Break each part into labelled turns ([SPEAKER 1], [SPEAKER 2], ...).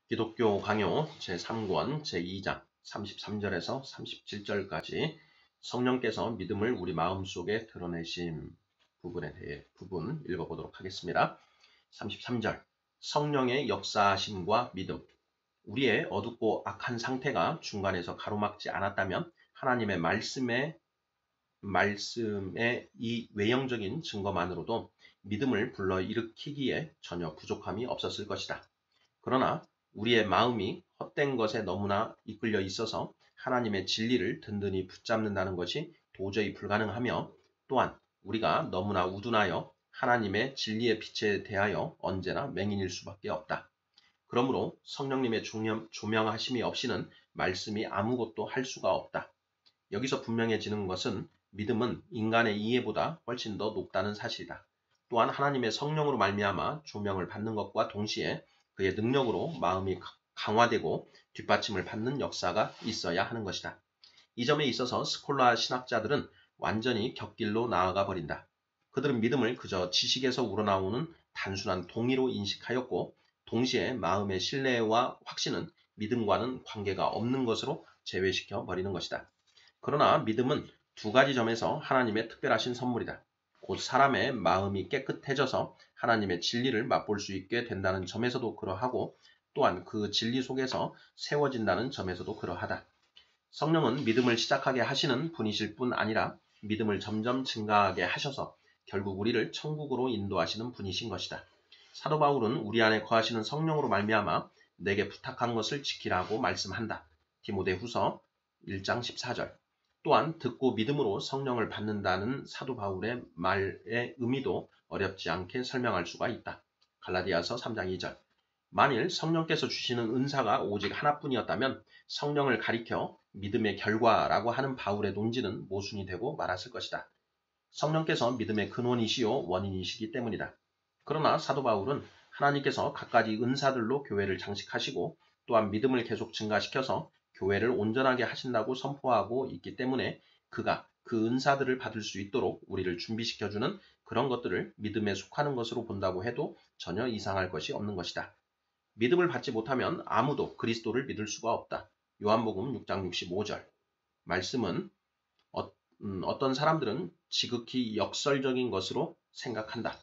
[SPEAKER 1] 기독교 강요 제3권 제2장 33절에서 37절까지 성령께서 믿음을 우리 마음속에 드러내신 부분에 대해 읽어보도록 하겠습니다. 33절 성령의 역사하심과 믿음. 우리의 어둡고 악한 상태가 중간에서 가로막지 않았다면 하나님의 말씀의 이 외형적인 증거만으로도 믿음을 불러일으키기에 전혀 부족함이 없었을 것이다. 그러나 우리의 마음이 헛된 것에 너무나 이끌려 있어서 하나님의 진리를 든든히 붙잡는다는 것이 도저히 불가능하며, 또한 우리가 너무나 우둔하여 하나님의 진리의 빛에 대하여 언제나 맹인일 수밖에 없다. 그러므로 성령님의 조명하심이 없이는 말씀이 아무것도 할 수가 없다. 여기서 분명해지는 것은 믿음은 인간의 이해보다 훨씬 더 높다는 사실이다. 또한 하나님의 성령으로 말미암아 조명을 받는 것과 동시에 그의 능력으로 마음이 강화되고 뒷받침을 받는 역사가 있어야 하는 것이다. 이 점에 있어서 스콜라 신학자들은 완전히 곁길로 나아가 버린다. 그들은 믿음을 그저 지식에서 우러나오는 단순한 동의로 인식하였고, 동시에 마음의 신뢰와 확신은 믿음과는 관계가 없는 것으로 제외시켜 버리는 것이다. 그러나 믿음은 두 가지 점에서 하나님의 특별하신 선물이다. 곧 사람의 마음이 깨끗해져서 하나님의 진리를 맛볼 수 있게 된다는 점에서도 그러하고, 또한 그 진리 속에서 세워진다는 점에서도 그러하다. 성령은 믿음을 시작하게 하시는 분이실 뿐 아니라 믿음을 점점 증가하게 하셔서 결국 우리를 천국으로 인도하시는 분이신 것이다. 사도 바울은 우리 안에 거하시는 성령으로 말미암아 내게 부탁한 것을 지키라고 말씀한다. 디모데후서 1장 14절. 또한 듣고 믿음으로 성령을 받는다는 사도 바울의 말의 의미도 어렵지 않게 설명할 수가 있다. 갈라디아서 3장 2절. 만일 성령께서 주시는 은사가 오직 하나뿐이었다면 성령을 가리켜 믿음의 결과라고 하는 바울의 논지는 모순이 되고 말았을 것이다. 성령께서 믿음의 근원이시요 원인이시기 때문이다. 그러나 사도 바울은 하나님께서 갖가지 은사들로 교회를 장식하시고 또한 믿음을 계속 증가시켜서 교회를 온전하게 하신다고 선포하고 있기 때문에 그가 그 은사들을 받을 수 있도록 우리를 준비시켜주는 그런 것들을 믿음에 속하는 것으로 본다고 해도 전혀 이상할 것이 없는 것이다. 믿음을 받지 못하면 아무도 그리스도를 믿을 수가 없다. 요한복음 6장 65절. 말씀은 어떤 사람들은 지극히 역설적인 것으로 생각한다.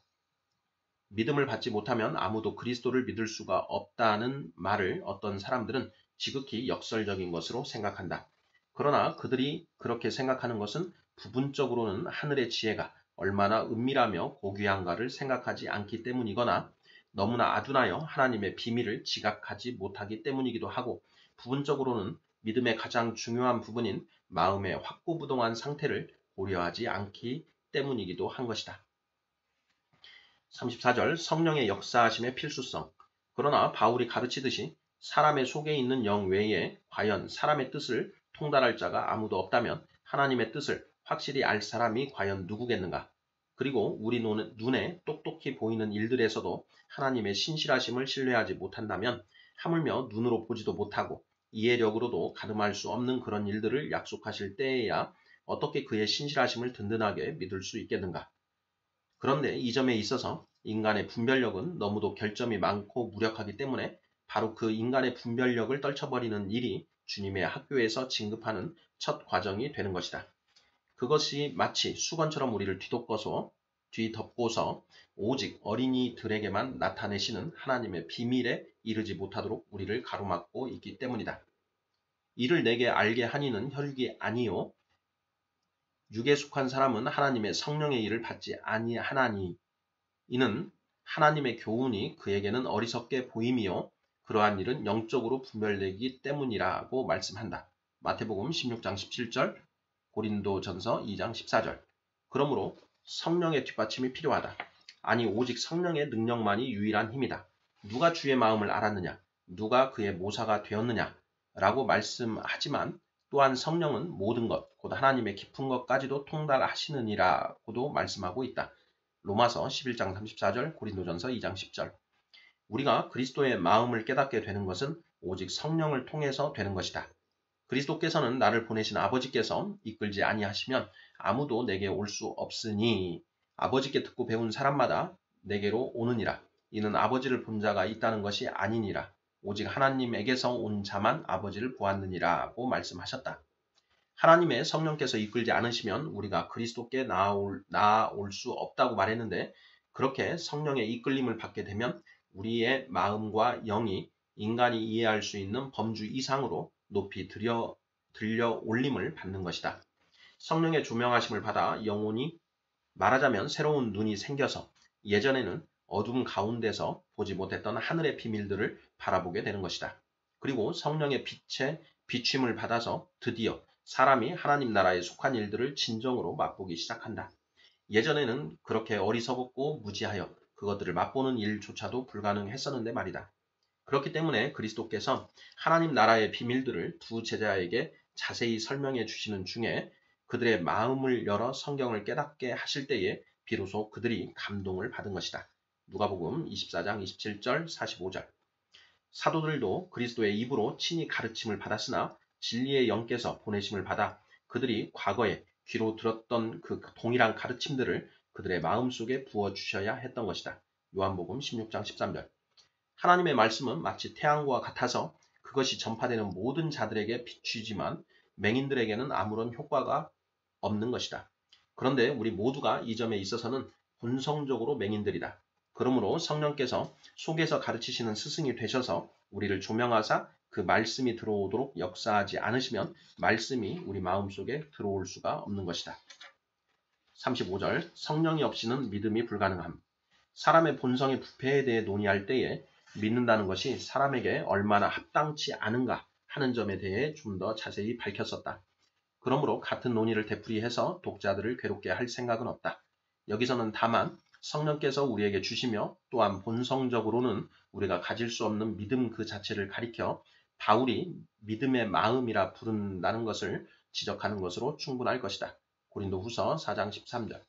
[SPEAKER 1] 믿음을 받지 못하면 아무도 그리스도를 믿을 수가 없다는 말을 어떤 사람들은 지극히 역설적인 것으로 생각한다. 그러나 그들이 그렇게 생각하는 것은 부분적으로는 하늘의 지혜가 얼마나 은밀하며 고귀한가를 생각하지 않기 때문이거나 너무나 아둔하여 하나님의 비밀을 지각하지 못하기 때문이기도 하고, 부분적으로는 믿음의 가장 중요한 부분인 마음의 확고부동한 상태를 고려하지 않기 때문이기도 한 것이다. 34절 성령의 역사하심의 필수성. 그러나 바울이 가르치듯이 사람의 속에 있는 영 외에 과연 사람의 뜻을 통달할 자가 아무도 없다면 하나님의 뜻을 확실히 알 사람이 과연 누구겠는가? 그리고 우리 눈에 똑똑히 보이는 일들에서도 하나님의 신실하심을 신뢰하지 못한다면 하물며 눈으로 보지도 못하고 이해력으로도 가늠할 수 없는 그런 일들을 약속하실 때에야 어떻게 그의 신실하심을 든든하게 믿을 수 있겠는가? 그런데 이 점에 있어서 인간의 분별력은 너무도 결점이 많고 무력하기 때문에 바로 그 인간의 분별력을 떨쳐버리는 일이 주님의 학교에서 진급하는 첫 과정이 되는 것이다. 그것이 마치 수건처럼 우리를 뒤덮고서 오직 어린이들에게만 나타내시는 하나님의 비밀에 이르지 못하도록 우리를 가로막고 있기 때문이다. 이를 내게 알게 하니는 혈육이 아니요 육에 속한 사람은 하나님의 성령의 일을 받지 아니하나니, 이는 하나님의 교훈이 그에게는 어리석게 보임이요 그러한 일은 영적으로 분별되기 때문이라고 말씀한다. 마태복음 16장 17절, 고린도전서 2장 14절. 그러므로 성령의 뒷받침이 필요하다. 아니 오직 성령의 능력만이 유일한 힘이다. 누가 주의 마음을 알았느냐? 누가 그의 모사가 되었느냐? 라고 말씀하지만 또한 성령은 모든 것, 곧 하나님의 깊은 것까지도 통달하시느니라고도 말씀하고 있다. 로마서 11장 34절, 고린도전서 2장 10절. 우리가 그리스도의 마음을 깨닫게 되는 것은 오직 성령을 통해서 되는 것이다. 그리스도께서는 나를 보내신 아버지께서 이끌지 아니하시면 아무도 내게 올 수 없으니 아버지께 듣고 배운 사람마다 내게로 오느니라. 이는 아버지를 본 자가 있다는 것이 아니니라. 오직 하나님에게서 온 자만 아버지를 보았느니라고 말씀하셨다. 하나님의 성령께서 이끌지 않으시면 우리가 그리스도께 나아올 수 없다고 말했는데, 그렇게 성령의 이끌림을 받게 되면 우리의 마음과 영이 인간이 이해할 수 있는 범주 이상으로 높이 들려 올림을 받는 것이다. 성령의 조명하심을 받아 영혼이 말하자면 새로운 눈이 생겨서 예전에는 어둠 가운데서 보지 못했던 하늘의 비밀들을 바라보게 되는 것이다. 그리고 성령의 빛에 비춤을 받아서 드디어 사람이 하나님 나라에 속한 일들을 진정으로 맛보기 시작한다. 예전에는 그렇게 어리석었고 무지하여 그것들을 맛보는 일조차도 불가능했었는데 말이다. 그렇기 때문에 그리스도께서 하나님 나라의 비밀들을 두 제자에게 자세히 설명해 주시는 중에 그들의 마음을 열어 성경을 깨닫게 하실 때에 비로소 그들이 감동을 받은 것이다. 누가복음 24장 27절 45절. 사도들도 그리스도의 입으로 친히 가르침을 받았으나 진리의 영께서 보내심을 받아 그들이 과거에 귀로 들었던 그 동일한 가르침들을 그들의 마음속에 부어주셔야 했던 것이다. 요한복음 16장 13절. 하나님의 말씀은 마치 태양과 같아서 그것이 전파되는 모든 자들에게 비추지만 맹인들에게는 아무런 효과가 없는 것이다. 그런데 우리 모두가 이 점에 있어서는 본성적으로 맹인들이다. 그러므로 성령께서 속에서 가르치시는 스승이 되셔서 우리를 조명하사 그 말씀이 들어오도록 역사하지 않으시면 말씀이 우리 마음속에 들어올 수가 없는 것이다. 35절. 성령이 없이는 믿음이 불가능함. 사람의 본성의 부패에 대해 논의할 때에 믿는다는 것이 사람에게 얼마나 합당치 않은가 하는 점에 대해 좀 더 자세히 밝혔었다. 그러므로 같은 논의를 되풀이해서 독자들을 괴롭게 할 생각은 없다. 여기서는 다만 성령께서 우리에게 주시며 또한 본성적으로는 우리가 가질 수 없는 믿음 그 자체를 가리켜 바울이 믿음의 마음이라 부른다는 것을 지적하는 것으로 충분할 것이다. 고린도후서 4장 13절.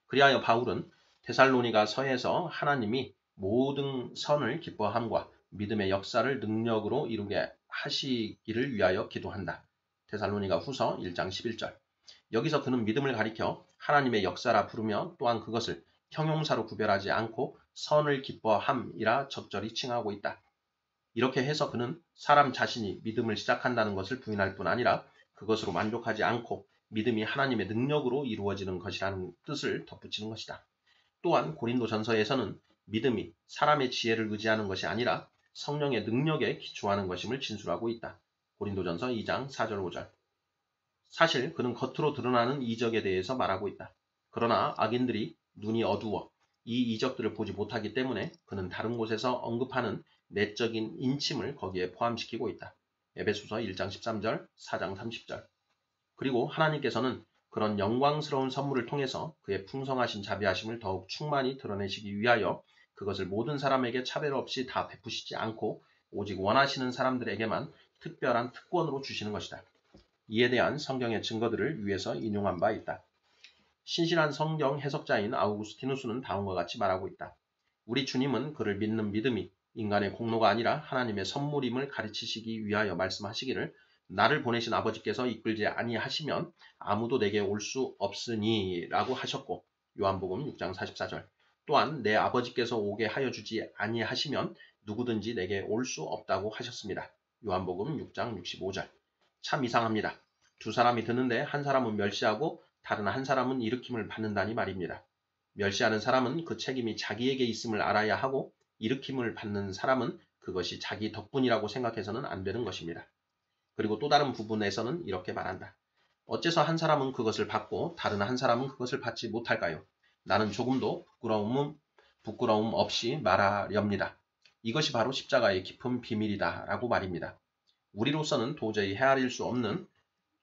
[SPEAKER 1] 그리하여 바울은 데살로니가 서에서 하나님이 모든 선을 기뻐함과 믿음의 역사를 능력으로 이루게 하시기를 위하여 기도한다. 데살로니가 후서 1장 11절. 여기서 그는 믿음을 가리켜 하나님의 역사라 부르며 또한 그것을 형용사로 구별하지 않고 선을 기뻐함이라 적절히 칭하고 있다. 이렇게 해서 그는 사람 자신이 믿음을 시작한다는 것을 부인할 뿐 아니라 그것으로 만족하지 않고 믿음이 하나님의 능력으로 이루어지는 것이라는 뜻을 덧붙이는 것이다. 또한 고린도전서에서는 믿음이 사람의 지혜를 의지하는 것이 아니라 성령의 능력에 기초하는 것임을 진술하고 있다. 고린도전서 2장 4절 5절. 사실 그는 겉으로 드러나는 이적에 대해서 말하고 있다. 그러나 악인들이 눈이 어두워 이 이적들을 보지 못하기 때문에 그는 다른 곳에서 언급하는 내적인 인침을 거기에 포함시키고 있다. 에베소서 1장 13절, 4장 30절. 그리고 하나님께서는 그런 영광스러운 선물을 통해서 그의 풍성하신 자비하심을 더욱 충만히 드러내시기 위하여 그것을 모든 사람에게 차별 없이 다 베푸시지 않고 오직 원하시는 사람들에게만 특별한 특권으로 주시는 것이다. 이에 대한 성경의 증거들을 위에서 인용한 바 있다. 신실한 성경 해석자인 아우구스티누스는 다음과 같이 말하고 있다. 우리 주님은 그를 믿는 믿음이 인간의 공로가 아니라 하나님의 선물임을 가르치시기 위하여 말씀하시기를 나를 보내신 아버지께서 이끌지 아니하시면 아무도 내게 올 수 없으니 라고 하셨고 요한복음 6장 44절. 또한 내 아버지께서 오게 하여 주지 아니하시면 누구든지 내게 올 수 없다고 하셨습니다. 요한복음 6장 65절. 참 이상합니다. 두 사람이 듣는데 한 사람은 멸시하고 다른 한 사람은 일으킴을 받는다니 말입니다. 멸시하는 사람은 그 책임이 자기에게 있음을 알아야 하고 일으킴을 받는 사람은 그것이 자기 덕분이라고 생각해서는 안 되는 것입니다. 그리고 또 다른 부분에서는 이렇게 말한다. 어째서 한 사람은 그것을 받고 다른 한 사람은 그것을 받지 못할까요? 나는 조금도 부끄러움 없이 말하렵니다. 이것이 바로 십자가의 깊은 비밀이다 라고 말입니다. 우리로서는 도저히 헤아릴 수 없는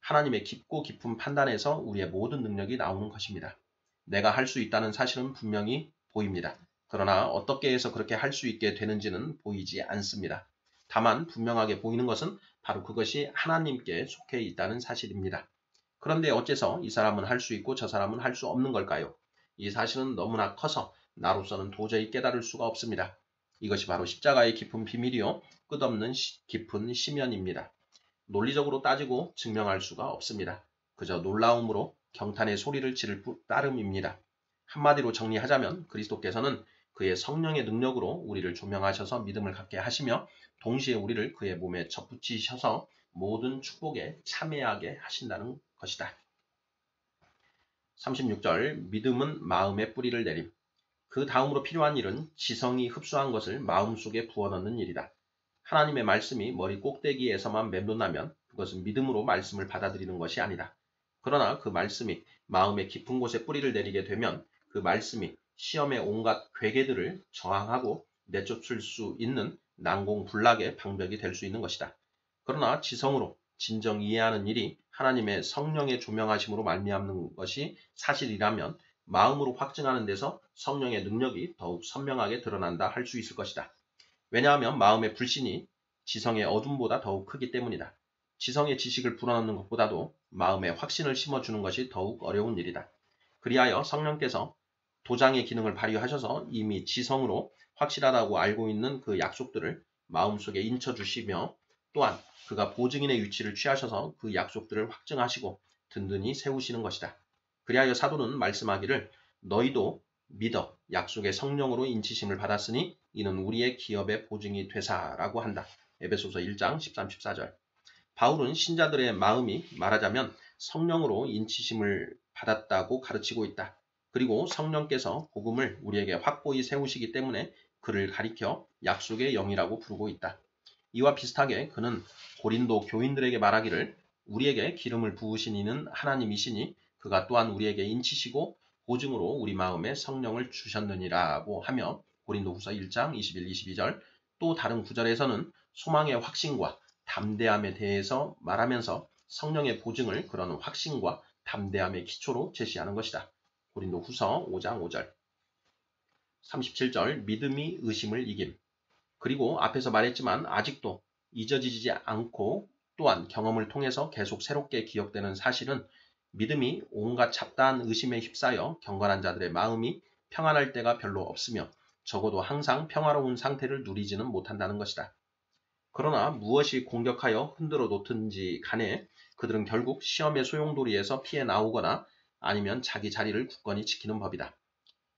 [SPEAKER 1] 하나님의 깊고 깊은 판단에서 우리의 모든 능력이 나오는 것입니다. 내가 할 수 있다는 사실은 분명히 보입니다. 그러나 어떻게 해서 그렇게 할 수 있게 되는지는 보이지 않습니다. 다만 분명하게 보이는 것은 바로 그것이 하나님께 속해 있다는 사실입니다. 그런데 어째서 이 사람은 할 수 있고 저 사람은 할 수 없는 걸까요? 이 사실은 너무나 커서 나로서는 도저히 깨달을 수가 없습니다. 이것이 바로 십자가의 깊은 비밀이요 끝없는 깊은 심연입니다. 논리적으로 따지고 증명할 수가 없습니다. 그저 놀라움으로 경탄의 소리를 지를 따름입니다. 한마디로 정리하자면 그리스도께서는 그의 성령의 능력으로 우리를 조명하셔서 믿음을 갖게 하시며 동시에 우리를 그의 몸에 접붙이셔서 모든 축복에 참여하게 하신다는 것이다. 36절 믿음은 마음의 뿌리를 내림. 그 다음으로 필요한 일은 지성이 흡수한 것을 마음속에 부어넣는 일이다. 하나님의 말씀이 머리 꼭대기에서만 맴돈다면 그것은 믿음으로 말씀을 받아들이는 것이 아니다. 그러나 그 말씀이 마음의 깊은 곳에 뿌리를 내리게 되면 그 말씀이 시험의 온갖 괴계들을 저항하고 내쫓을 수 있는 난공불락의 방벽이 될 수 있는 것이다. 그러나 지성으로 진정 이해하는 일이 하나님의 성령의 조명하심으로 말미암는 것이 사실이라면 마음으로 확증하는 데서 성령의 능력이 더욱 선명하게 드러난다 할 수 있을 것이다. 왜냐하면 마음의 불신이 지성의 어둠보다 더욱 크기 때문이다. 지성의 지식을 불어넣는 것보다도 마음의 확신을 심어주는 것이 더욱 어려운 일이다. 그리하여 성령께서 도장의 기능을 발휘하셔서 이미 지성으로 확실하다고 알고 있는 그 약속들을 마음속에 인쳐주시며 또한 그가 보증인의 위치를 취하셔서 그 약속들을 확증하시고 든든히 세우시는 것이다. 그리하여 사도는 말씀하기를 너희도 믿어 약속의 성령으로 인치심을 받았으니 이는 우리의 기업의 보증이 되사라고 한다. 에베소서 1장 13, 14절. 바울은 신자들의 마음이 말하자면 성령으로 인치심을 받았다고 가르치고 있다. 그리고 성령께서 복음을 우리에게 확고히 세우시기 때문에 그를 가리켜 약속의 영이라고 부르고 있다. 이와 비슷하게 그는 고린도 교인들에게 말하기를 우리에게 기름을 부으신 이는 하나님이시니 그가 또한 우리에게 인치시고 보증으로 우리 마음에 성령을 주셨느니라고 하며 고린도후서 1장 21, 22절 또 다른 구절에서는 소망의 확신과 담대함에 대해서 말하면서 성령의 보증을 그런 확신과 담대함의 기초로 제시하는 것이다. 고린도후서 5장 5절 37절 믿음이 의심을 이김. 그리고 앞에서 말했지만 아직도 잊어지지 않고 또한 경험을 통해서 계속 새롭게 기억되는 사실은 믿음이 온갖 잡다한 의심에 휩싸여 경건한 자들의 마음이 평안할 때가 별로 없으며 적어도 항상 평화로운 상태를 누리지는 못한다는 것이다. 그러나 무엇이 공격하여 흔들어 놓든지 간에 그들은 결국 시험의 소용돌이에서 피해 나오거나 아니면 자기 자리를 굳건히 지키는 법이다.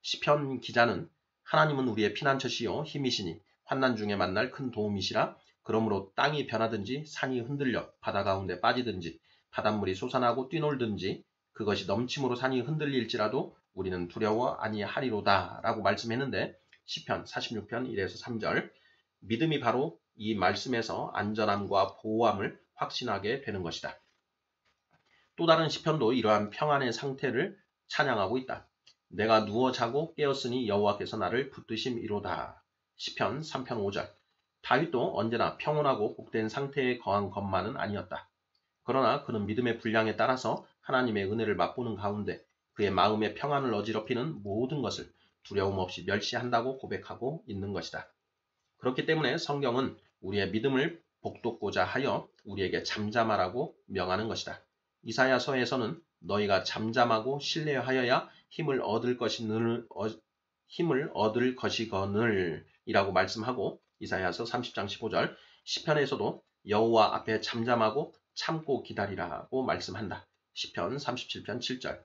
[SPEAKER 1] 시편 기자는 하나님은 우리의 피난처시요 힘이시니 환난 중에 만날 큰 도움이시라 그러므로 땅이 변하든지 산이 흔들려 바다 가운데 빠지든지 바닷물이 솟아나고 뛰놀든지 그것이 넘침으로 산이 흔들릴지라도 우리는 두려워 아니하리로다 라고 말씀했는데 시편 46편 1에서 3절 믿음이 바로 이 말씀에서 안전함과 보호함을 확신하게 되는 것이다. 또 다른 시편도 이러한 평안의 상태를 찬양하고 있다. 내가 누워 자고 깨었으니 여호와께서 나를 붙드심이로다. 시편 3편 5절 다윗도 언제나 평온하고 복된 상태에 거한 것만은 아니었다. 그러나 그는 믿음의 분량에 따라서 하나님의 은혜를 맛보는 가운데 그의 마음의 평안을 어지럽히는 모든 것을 두려움 없이 멸시한다고 고백하고 있는 것이다. 그렇기 때문에 성경은 우리의 믿음을 복돋고자 하여 우리에게 잠잠하라고 명하는 것이다. 이사야서에서는 너희가 잠잠하고 신뢰하여야 힘을 얻을 것이거늘 이라고 말씀하고 이사야서 30장 15절 시편에서도 여호와 앞에 잠잠하고 참고 기다리라고 말씀한다. 시편 37편 7절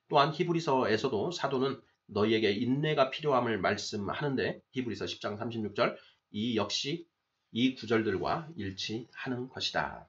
[SPEAKER 1] 또한 히브리서에서도 사도는 너희에게 인내가 필요함을 말씀하는데 히브리서 10장 36절 이 역시 이 구절들과 일치하는 것이다.